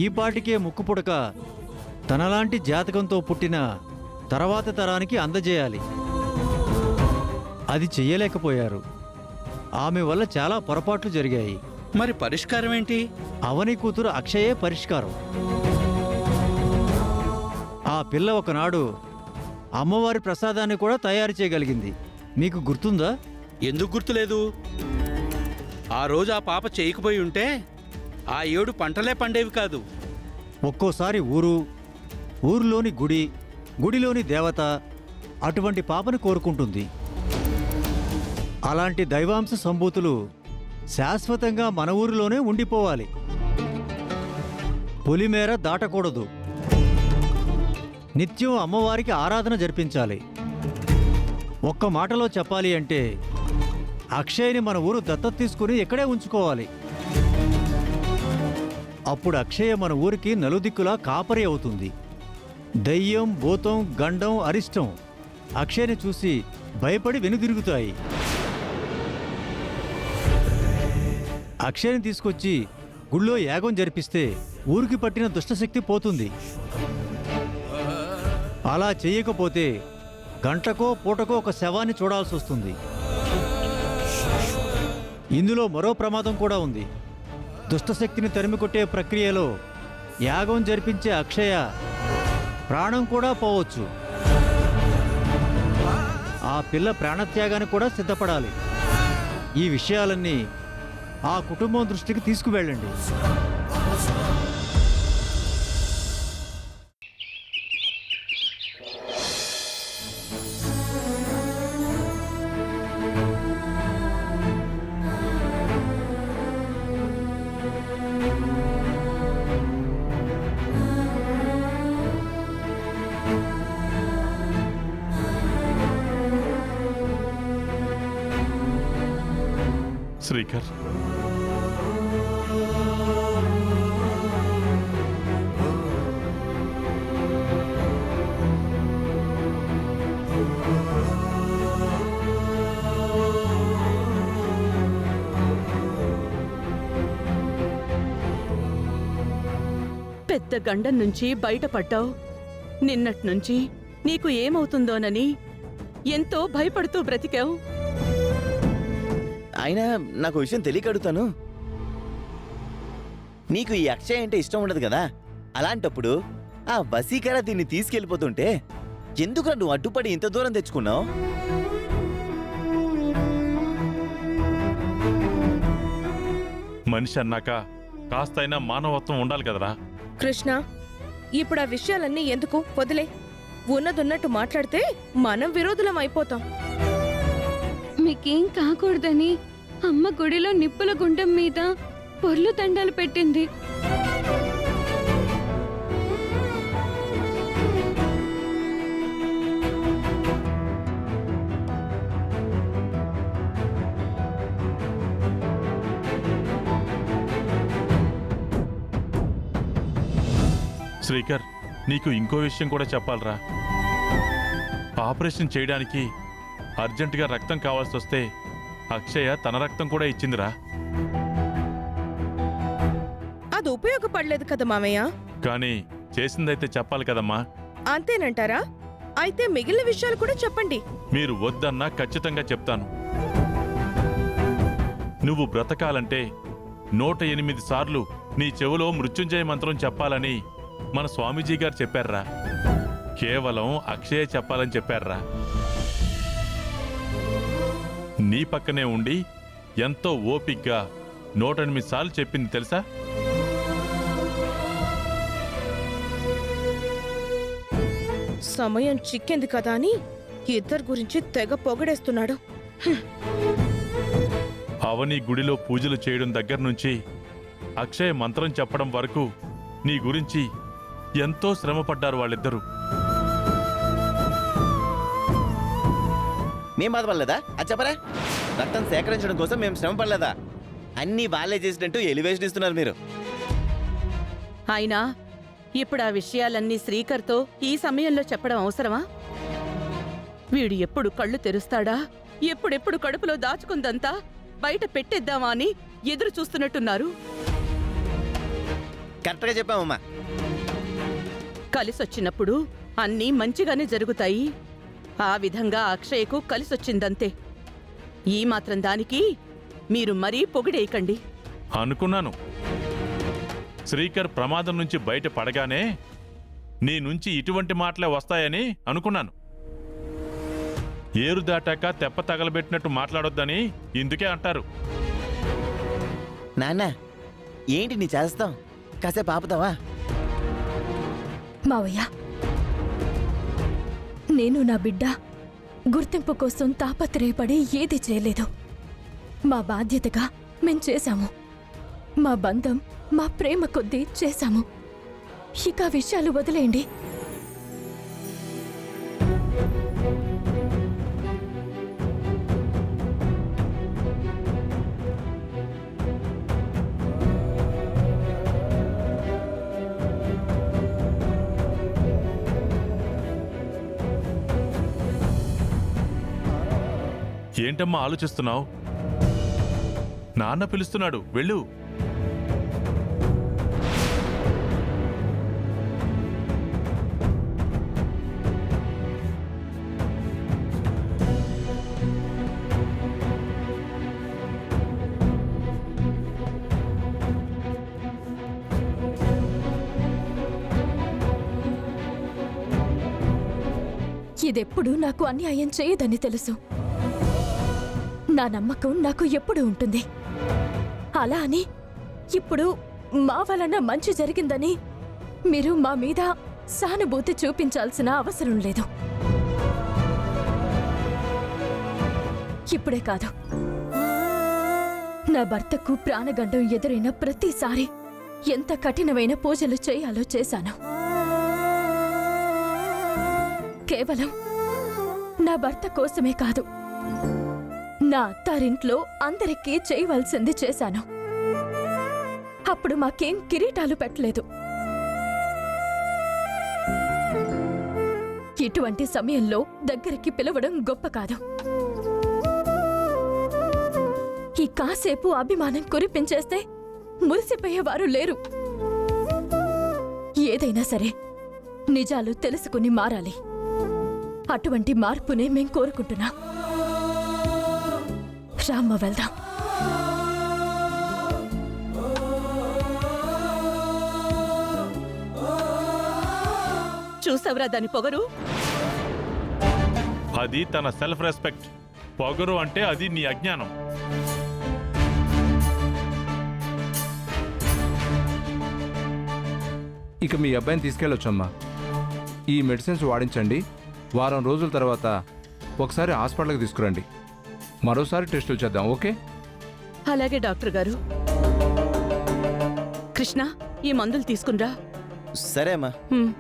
ఈపాటికే ముక్కుపుడక తనలాంటి జాతకంతో పుట్టిన తర్వాత తరానికి అందజేయాలి. అది చెయ్యలేకపోయారు. ఆమె వల్ల చాలా పొరపాట్లు జరిగాయి. మరి పరిష్కారం ఏంటి? అవని కూతురు అక్షయే పరిష్కారం. ఆ పిల్ల ఒకనాడు అమ్మవారి ప్రసాదాన్ని కూడా తయారు చేయగలిగింది. మీకు గుర్తుందా? ఎందుకు గుర్తులేదు? ఆ రోజు ఆ పాప చేయకపోయి ఉంటే ఆ 7 పంటలే పండేవి కాదు. ఒక్కోసారి ఊరులోని గుడిలోని దేవత అటువంటి పాపను కోరుకుంటుంది. అలాంటి దైవాంశ సంభూతులు శాశ్వతంగా మన ఊరిలోనే ఉండిపోవాలి. పొలిమేర దాటకూడదు. నిత్యం అమ్మవారికి ఆరాధన జరిపించాలి. ఒక్క మాటలో చెప్పాలి అంటే అక్షయ్ని మన ఊరు దత్తత తీసుకుని ఇక్కడే ఉంచుకోవాలి. అప్పుడు అక్షయ మన ఊరికి నలుదిక్కులా కాపరి అవుతుంది. దయ్యం, భూతం, గండం, అరిష్టం అక్షయ్ని చూసి భయపడి వెనుదిరుగుతాయి. అక్షయ్ని తీసుకొచ్చి గుళ్ళో యాగం జరిపిస్తే ఊరికి పట్టిన దుష్టశక్తి పోతుంది. అలా చేయకపోతే గంటకో పూటకో ఒక శవాన్ని చూడాల్సి వస్తుంది. ఇందులో మరో ప్రమాదం కూడా ఉంది. దుష్టశక్తిని తరిమికొట్టే ప్రక్రియలో యాగం జరిపించే అక్షయ ప్రాణం కూడా పోవచ్చు. ఆ పిల్ల ప్రాణత్యాగానికి కూడా సిద్ధపడాలి. ఈ విషయాలన్నీ ఆ కుటుంబం దృష్టికి తీసుకువెళ్ళండి. శ్రీకర్, పెద్ద గండం నుంచి బయటపడ్డావు. నిన్నట్నుంచి నీకు ఏమవుతుందోనని ఎంతో భయపడుతూ బ్రతికావు. అయినా నాకు విషయం తెలియక అడుగుతాను. నీకు ఈ అక్షయ్ అంటే ఇష్టం ఉండదు కదా, అలాంటప్పుడు ఆ వసీకర దీన్ని తీసుకెళ్ళిపోతుంటే ఎందుకు నువ్వు అడ్డుపడి ఇంత దూరం తెచ్చుకున్నావు? మనిషి అన్నాక కాస్తైనా మానవత్వం ఉండాలి కదరా. కృష్ణ, ఇప్పుడు ఆ విషయాలన్నీ ఎందుకు? వదిలే. ఉన్నదున్నట్టు మాట్లాడితే మనం విరోధులం అయిపోతాం. మీకేం కాకూడదని అమ్మ గుడిలో నిప్పుల గుండం మీద పొర్లు దండాలు పెట్టింది. శ్రీకర్, నీకు ఇంకో విషయం కూడా చెప్పాలరా. ఆపరేషన్ చేయడానికి అర్జెంటుగా రక్తం కావాల్సి వస్తే అక్షయ తన రక్తం కూడా ఇచ్చిందిరా. అది ఉపయోగపడలేదు కదా మామయ్య. కానీ చేసిందైతే చెప్పాలి కదమ్మా. అంతేనంటారా? అయితే మిగిలిన విషయాలు కూడా చెప్పండి. మీరు వద్దన్నా ఖచ్చితంగా చెప్తాను. నువ్వు బ్రతకాలంటే 108 సార్లు నీ చెవులో మృత్యుంజయ మంత్రం చెప్పాలని మన స్వామీజీ గారు చెప్పారా. కేవలం అక్షయ చెప్పాలని చెప్పారా. నీ పక్కనే ఉండి ఎంతో ఓపిగ్గా 108 సార్లు చెప్పింది తెలుసా. సమయం చిక్కింది కదా అని ఇద్దరు గురించి తెగ పొగడేస్తున్నాడు. అవని గుడిలో పూజలు చేయడం దగ్గర నుంచి అక్షయ మంత్రం చెప్పడం వరకు నీ గురించి ఎంతో శ్రమపడ్డారు వాళ్ళిద్దరూ. మేం బాధపడలేదా? అది చెప్పరా. రక్తం సేకరించడం కోసం మేము శ్రమ పడలేదా? అన్నీ వాళ్ళే చేసినట్టు ఎలివేషన్ ఇస్తున్నారు మీరు. అయినా ఇప్పుడు ఆ విషయాలన్నీ శ్రీకర్తో ఈ సమయంలో చెప్పడం అవసరమా? వీడు ఎప్పుడు కళ్ళు తెరుస్తాడా, ఎప్పుడెప్పుడు కడుపులో దాచుకుందంతా బయట పెట్టేద్దామా అని ఎదురు చూస్తున్నట్టున్నారు. కరెక్ట్గా చెప్పామమ్మా. కలిసొచ్చినప్పుడు అన్నీ మంచిగానే జరుగుతాయి. ఆ విధంగా అక్షయ్కు కలిసొచ్చిందంతే. ఈ మాత్రం దానికి మీరు మరీ పొగిడేయకండి. అనుకున్నాను. శ్రీకర్ ప్రమాదం నుంచి బయట పడగానే నీ నుంచి ఇటువంటి మాటలే వస్తాయని అనుకున్నాను. ఏరు దాటాక తెప్ప తగలబెట్టినట్టు మాట్లాడొద్దని ఇందుకే అంటారు. నాన్న ఏంటి నీ చేస్తాం? కాసేపు ఆపుతావా? మావయ్య, నేను నా బిడ్డ గుర్తింపు కోసం తాపత్రయపడి ఏది చేయలేదు. మా బాధ్యతగా మేం చేశాము. మా బంధం, మా ప్రేమ కొద్దీ చేశాము. ఇక ఆ విషయాలు వదిలేయండి. ఏంటమ్మా ఆలోచిస్తున్నావు? నాన్న పిలుస్తున్నాడు, వెళ్ళు. ఇదెప్పుడు నాకు అన్యాయం చేయదని తెలుసు. నా నమ్మకం నాకు ఎప్పుడు ఉంటుంది. అలా అని ఇప్పుడు మా వలన మంచి జరిగిందని మీరు మా మీద సానుభూతి చూపించాల్సిన అవసరం లేదు. ఇప్పుడే కాదు, నా భర్తకు ప్రాణగండం ఎదురైన ప్రతిసారి ఎంత కఠినమైన పూజలు చేయాలో చేశాను. కేవలం నా భర్త కోసమే కాదు, నా అత్తారింట్లో అందరికీ చేయవలసింది చేశాను. అప్పుడు మాకేం కిరీటాలు పెట్టలేదు. ఇటువంటి సమయంలో దగ్గరికి పిలవడం గొప్ప కాదు. ఈ కాసేపు అభిమానం కురిపించేస్తే మురిసిపోయేవారు లేరు. ఏదైనా సరే నిజాలు తెలుసుకుని మారాలి. అటువంటి మార్పునే మేం కోరుకుంటున్నా. రామ్మ, వెళ్దాం. చూసావురా దాని పొగరు? అది తన సెల్ఫ్ రెస్పెక్ట్. పొగరు అంటే అది నీ అజ్ఞానం. ఇక మీ అబ్బాయిని తీసుకెళ్ళొచ్చమ్మా. ఈ మెడిసిన్స్ వాడించండి. వారం రోజుల తర్వాత ఒకసారి హాస్పిటల్కి తీసుకురండి. మరోసారి టెస్టులు చేద్దాం. ఓకే? అలాగే డాక్టర్ గారు. కృష్ణ, ఈ మందులు తీసుకునిరా. సరే అమ్మా. హ్మ్.